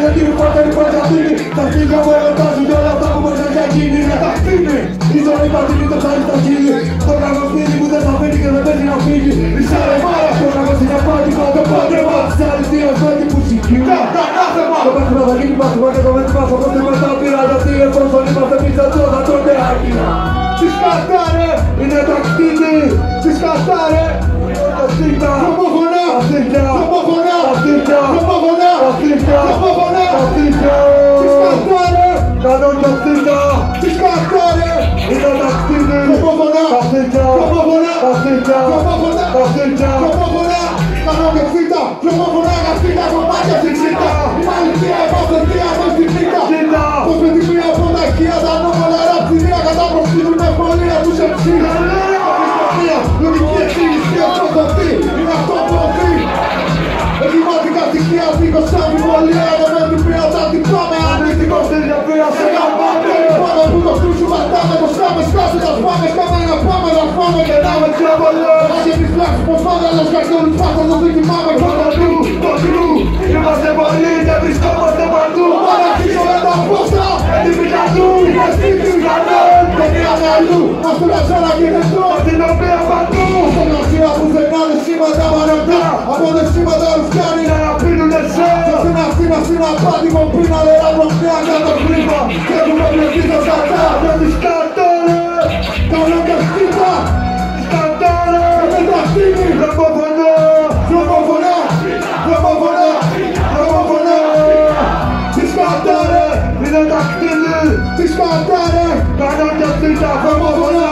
γιατί μου πάτε λοιπόν ζατίνει. Τα στήλια μου ερωτάζουν κι όλα αυτά που μπορεί να γίνει. Είναι τα χτίνει. Η ζωή πατίνει το χάρι στα χείλη. Το κακοστήλι που δεν θα φύγει και δεν παίζει να φύγει. Η σαρεμάρα στο κακοστήλια πάτη το πάντρεμα. Σ' αληθεία ζωή που συγκινά. Το πάθημα θα γίνει πάθημα και το μέτρημα θα πρόθυμα στα πήρα. Γιατί εφόσον είμαστε εμείς θα τότε άκυρα. Τις κατάρε, είναι τα κτίνη. Τις κατάρε, αστήλια. Τρομόφωνα, αστήλια. Τρομόφωνα, αστήλια. Τρομόφωνα, αστήλια. Τρομόφωνα, αστήλια. Τις κατάρε, κανόνια αστήλια. Τις κατάρε, είναι τα κτίνη. Τρομόφωνα, αστήλια. Τρομόφωνα, αστήλια. Τρομόφωνα, αστήλια. Τρομόφωνα, κανόνια αστήλια. Τρομόφωνα, αστήλια. Κομμάτια στην ξύτα. Είναι αλήθεια, είμαστε θεία μας στην νύχτα. Πως με τη μία από τα οικεία τα νόμαλα ραψιδία κατά προσκύνουν με ευκολία τους εμψία. Λογική εξήγηση και αυτό το τι είναι αυτό που οδεί. Εγκληματικά στοιχεία δίχως σαν αμφιβολία. Με την πειρατά την πάμε ανήθικος στην διαπήρα σε καμπάτε. Πάμε που το στρούσου ματάμε, το σκάμε σκάσε τα σπάμε. Σκάμε να πάμε, να πάμε και να με ξεβολιώ. Ας εμείς φλάξεις πως πάντα λες κακόλους πάντα το δοκιμάμε. Παντού, το κρού, είμαστε πολλοί και βρισκόμαστε παντού. Παραχύσω με τα πόσα, την πικατού. Είναι σπίτι κανόν, δεν είναι αλλού. Μας το λαζάρα και νετρό, την οποία παντού. Στον Ασία που φαινάνε σήματα μαρατά. Από δεσίματα ρουφιάνοι να πίνουν εσέ. Στην Αθήνα στην απάτη μου πίνα λερά προχτέα κάτω χρήμα. Και έχουμε πλευθεί τα σκατά. Και τις κατάρε, καλό και χτύπα. Τις κατάρε, με τα χτύπη. Τρομόφωνα, τρομόφωνα, τρομόφωνα, τρομόφωνα. Τις κατάρε, είναι τα κτίνη. Τις κατάρε, καλό και χτύπα. Τρομόφωνα.